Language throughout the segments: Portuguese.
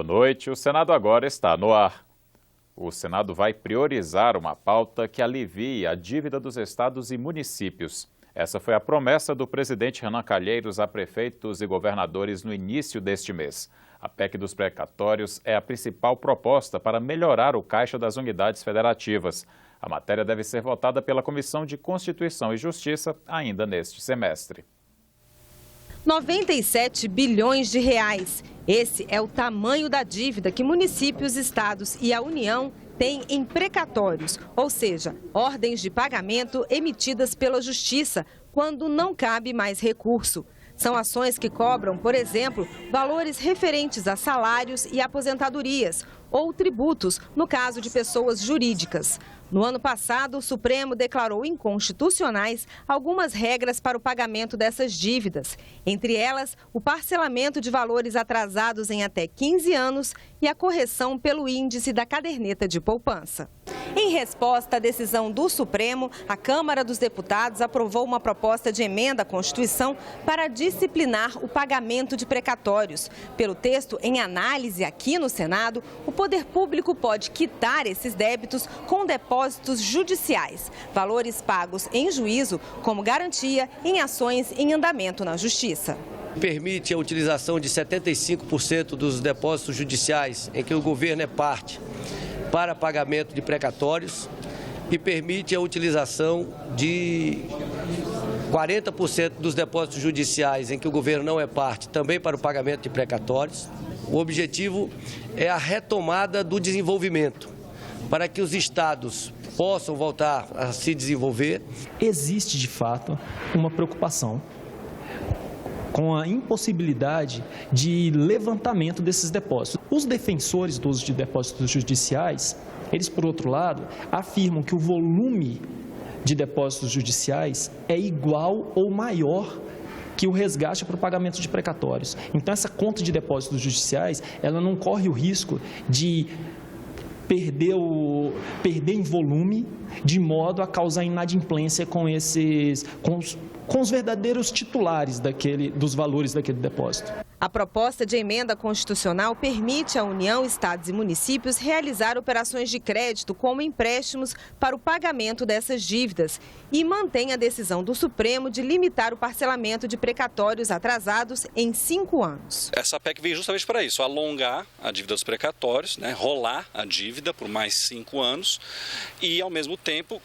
Boa noite. O Senado agora está no ar. O Senado vai priorizar uma pauta que alivie a dívida dos estados e municípios. Essa foi a promessa do presidente Renan Calheiros a prefeitos e governadores no início deste mês. A PEC dos precatórios é a principal proposta para melhorar o caixa das unidades federativas. A matéria deve ser votada pela Comissão de Constituição e Justiça ainda neste semestre. 97 bilhões de reais. Esse é o tamanho da dívida que municípios, estados e a União têm em precatórios, ou seja, ordens de pagamento emitidas pela Justiça quando não cabe mais recurso. São ações que cobram, por exemplo, valores referentes a salários e aposentadorias ou tributos, no caso de pessoas jurídicas. No ano passado, o Supremo declarou inconstitucionais algumas regras para o pagamento dessas dívidas. Entre elas, o parcelamento de valores atrasados em até 15 anos e a correção pelo índice da caderneta de poupança. Em resposta à decisão do Supremo, a Câmara dos Deputados aprovou uma proposta de emenda à Constituição para disciplinar o pagamento de precatórios. Pelo texto em análise aqui no Senado, o poder público pode quitar esses débitos com depósitos judiciais, valores pagos em juízo como garantia em ações em andamento na Justiça. Permite a utilização de 75% dos depósitos judiciais em que o governo é parte para pagamento de precatórios e permite a utilização de 40% dos depósitos judiciais em que o governo não é parte também para o pagamento de precatórios. O objetivo é a retomada do desenvolvimento, para que os estados possam voltar a se desenvolver. Existe, de fato, uma preocupação com a impossibilidade de levantamento desses depósitos. Os defensores do uso de depósitos judiciais, eles, por outro lado, afirmam que o volume de depósitos judiciais é igual ou maior que o resgate para o pagamento de precatórios. Então, essa conta de depósitos judiciais, ela não corre o risco de perder em volume, de modo a causar inadimplência com os verdadeiros titulares dos valores daquele depósito. A proposta de emenda constitucional permite à União, estados e municípios realizar operações de crédito como empréstimos para o pagamento dessas dívidas e mantém a decisão do Supremo de limitar o parcelamento de precatórios atrasados em 5 anos. Essa PEC veio justamente para isso, alongar a dívida dos precatórios, rolar a dívida por mais 5 anos e, ao mesmo tempo,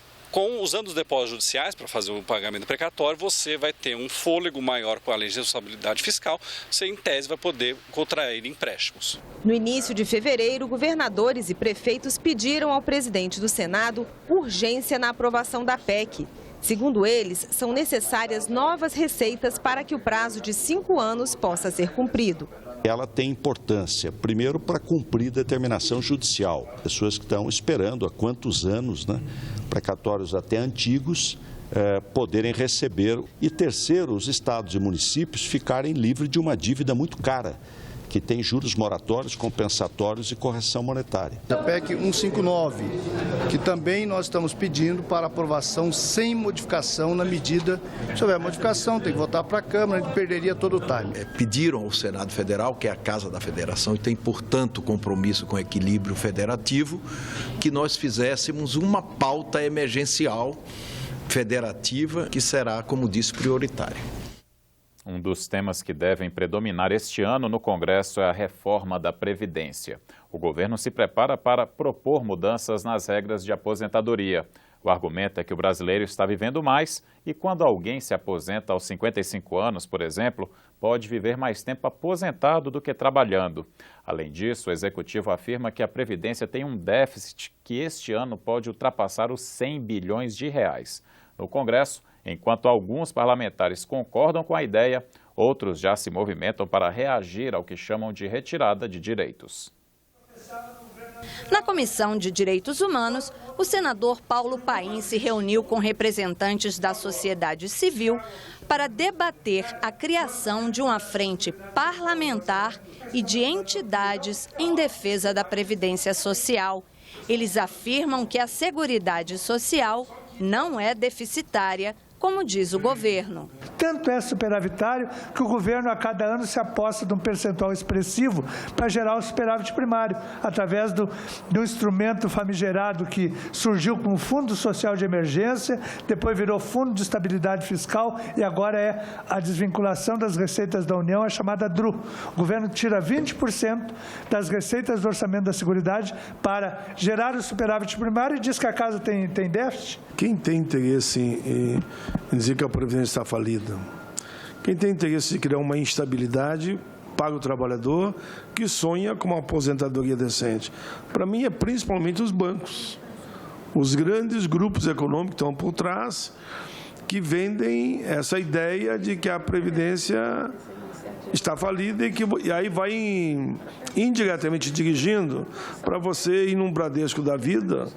usando os depósitos judiciais para fazer o pagamento precatório, você vai ter um fôlego maior com a lei de responsabilidade fiscal, você, em tese, vai poder contrair empréstimos. No início de fevereiro, governadores e prefeitos pediram ao presidente do Senado urgência na aprovação da PEC. Segundo eles, são necessárias novas receitas para que o prazo de 5 anos possa ser cumprido. Ela tem importância, primeiro, para cumprir determinação judicial. Pessoas que estão esperando há quantos anos, precatórios até antigos, poderem receber. E terceiro, os estados e municípios ficarem livres de uma dívida muito cara, que tem juros moratórios, compensatórios e correção monetária. A PEC 159, que também nós estamos pedindo para aprovação sem modificação na medida, se houver modificação, tem que votar para a Câmara, a gente perderia todo o time. Pediram ao Senado Federal, que é a Casa da Federação e tem, portanto, compromisso com o equilíbrio federativo, que nós fizéssemos uma pauta emergencial federativa, que será, como disse, prioritária. Um dos temas que devem predominar este ano no Congresso é a reforma da Previdência. O governo se prepara para propor mudanças nas regras de aposentadoria. O argumento é que o brasileiro está vivendo mais e quando alguém se aposenta aos 55 anos, por exemplo, pode viver mais tempo aposentado do que trabalhando. Além disso, o Executivo afirma que a Previdência tem um déficit que este ano pode ultrapassar os 100 bilhões de reais. No Congresso, enquanto alguns parlamentares concordam com a ideia, outros já se movimentam para reagir ao que chamam de retirada de direitos. Na Comissão de Direitos Humanos, o senador Paulo Paim se reuniu com representantes da sociedade civil para debater a criação de uma frente parlamentar e de entidades em defesa da Previdência Social. Eles afirmam que a Seguridade Social não é deficitária como diz o governo. Tanto é superavitário que o governo a cada ano se aposta de um percentual expressivo para gerar o superávit primário, através do instrumento famigerado que surgiu com o Fundo Social de Emergência, depois virou Fundo de Estabilidade Fiscal e agora é a desvinculação das receitas da União, a chamada DRU. O governo tira 20% das receitas do orçamento da Seguridade para gerar o superávit primário e diz que a casa tem déficit. Quem tem interesse em dizer que a Previdência está falida, quem tem interesse de criar uma instabilidade para o trabalhador que sonha com uma aposentadoria decente, para mim é principalmente os bancos, os grandes grupos econômicos que estão por trás, que vendem essa ideia de que a Previdência está falida e aí vai indiretamente dirigindo para você ir num Bradesco da vida,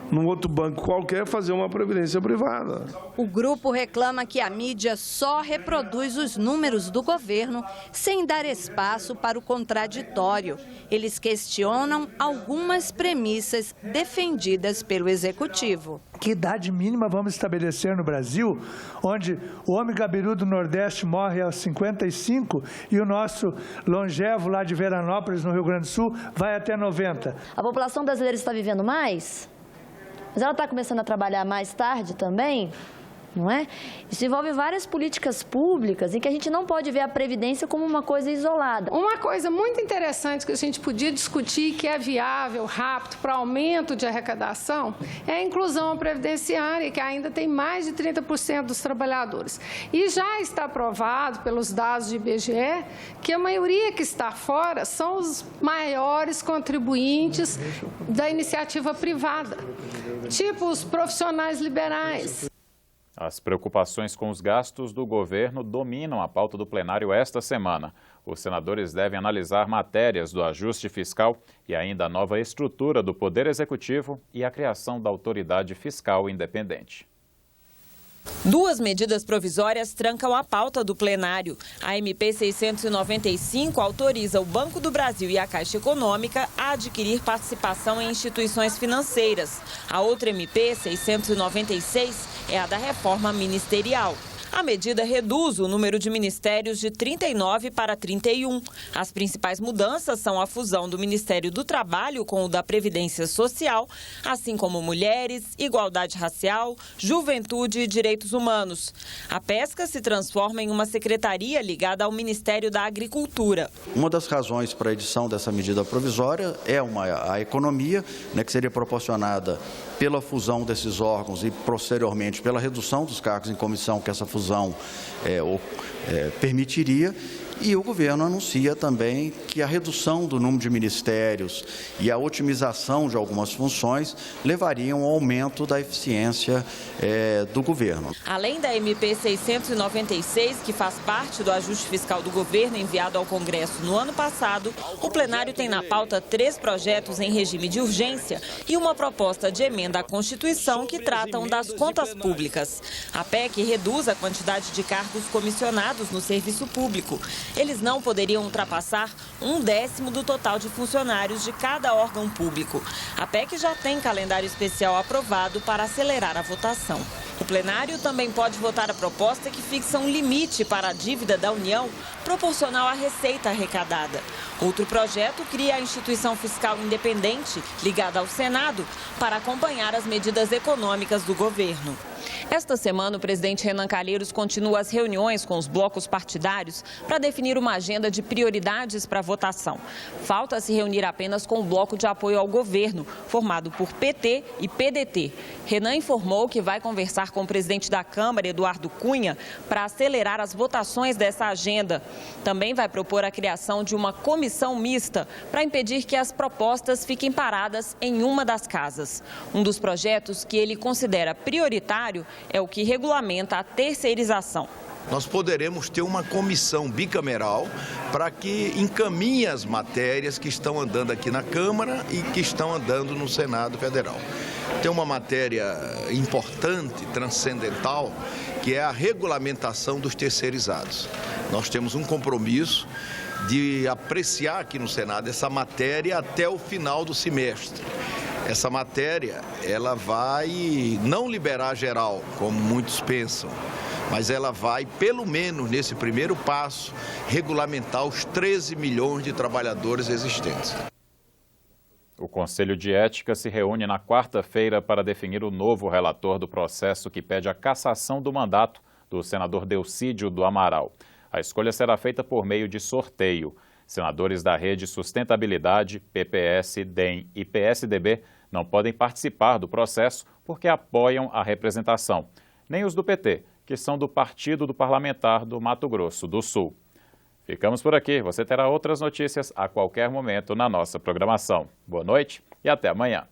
num outro banco qualquer, fazer uma previdência privada. O grupo reclama que a mídia só reproduz os números do governo sem dar espaço para o contraditório. Eles questionam algumas premissas defendidas pelo Executivo. Que idade mínima vamos estabelecer no Brasil, onde o homem gabiru do Nordeste morre aos 55 e o nosso longevo lá de Veranópolis, no Rio Grande do Sul, vai até 90. A população brasileira está vivendo mais? Mas ela está começando a trabalhar mais tarde também, não é? Isso envolve várias políticas públicas em que a gente não pode ver a Previdência como uma coisa isolada. Uma coisa muito interessante que a gente podia discutir, que é viável, rápido, para aumento de arrecadação, é a inclusão previdenciária, que ainda tem mais de 30% dos trabalhadores. E já está aprovado pelos dados do IBGE que a maioria que está fora são os maiores contribuintes da iniciativa privada, tipo os profissionais liberais. As preocupações com os gastos do governo dominam a pauta do plenário esta semana. Os senadores devem analisar matérias do ajuste fiscal e ainda a nova estrutura do Poder Executivo e a criação da Autoridade Fiscal Independente. Duas medidas provisórias trancam a pauta do plenário. A MP 695 autoriza o Banco do Brasil e a Caixa Econômica a adquirir participação em instituições financeiras. A outra MP 696 é a da reforma ministerial. A medida reduz o número de ministérios de 39 para 31. As principais mudanças são a fusão do Ministério do Trabalho com o da Previdência Social, assim como mulheres, igualdade racial, juventude e direitos humanos. A pesca se transforma em uma secretaria ligada ao Ministério da Agricultura. Uma das razões para a edição dessa medida provisória é a economia, que seria proporcionada pela fusão desses órgãos e, posteriormente, pela redução dos cargos em comissão que essa fusão permitiria. E o governo anuncia também que a redução do número de ministérios e a otimização de algumas funções levariam ao aumento da eficiência do governo. Além da MP 696, que faz parte do ajuste fiscal do governo enviado ao Congresso no ano passado, o plenário tem na pauta 3 projetos em regime de urgência e uma proposta de emenda à Constituição que tratam das contas públicas. A PEC reduz a quantidade de cargos comissionados no serviço público. Eles não poderiam ultrapassar 1/10 do total de funcionários de cada órgão público. A PEC já tem calendário especial aprovado para acelerar a votação. O plenário também pode votar a proposta que fixa um limite para a dívida da União proporcional à receita arrecadada. Outro projeto cria a instituição fiscal independente, ligada ao Senado, para acompanhar as medidas econômicas do governo. Esta semana, o presidente Renan Calheiros continua as reuniões com os blocos partidários para definir uma agenda de prioridades para a votação. Falta se reunir apenas com o bloco de apoio ao governo, formado por PT e PDT. Renan informou que vai conversar com o presidente da Câmara, Eduardo Cunha, para acelerar as votações dessa agenda. Também vai propor a criação de uma comissão mista para impedir que as propostas fiquem paradas em uma das casas. Um dos projetos que ele considera prioritário é o que regulamenta a terceirização. Nós poderemos ter uma comissão bicameral para que encaminhe as matérias que estão andando aqui na Câmara e que estão andando no Senado Federal. Tem uma matéria importante, transcendental, que é a regulamentação dos terceirizados. Nós temos um compromisso de apreciar aqui no Senado essa matéria até o final do semestre. Essa matéria, ela vai não liberar geral, como muitos pensam, mas ela vai, pelo menos nesse primeiro passo, regulamentar os 13 milhões de trabalhadores existentes. O Conselho de Ética se reúne na quarta-feira para definir o novo relator do processo que pede a cassação do mandato do senador Delcídio do Amaral. A escolha será feita por meio de sorteio. Senadores da Rede Sustentabilidade, PPS, DEM e PSDB não podem participar do processo porque apoiam a representação. Nem os do PT, que são do Partido do Parlamentar do Mato Grosso do Sul. Ficamos por aqui. Você terá outras notícias a qualquer momento na nossa programação. Boa noite e até amanhã.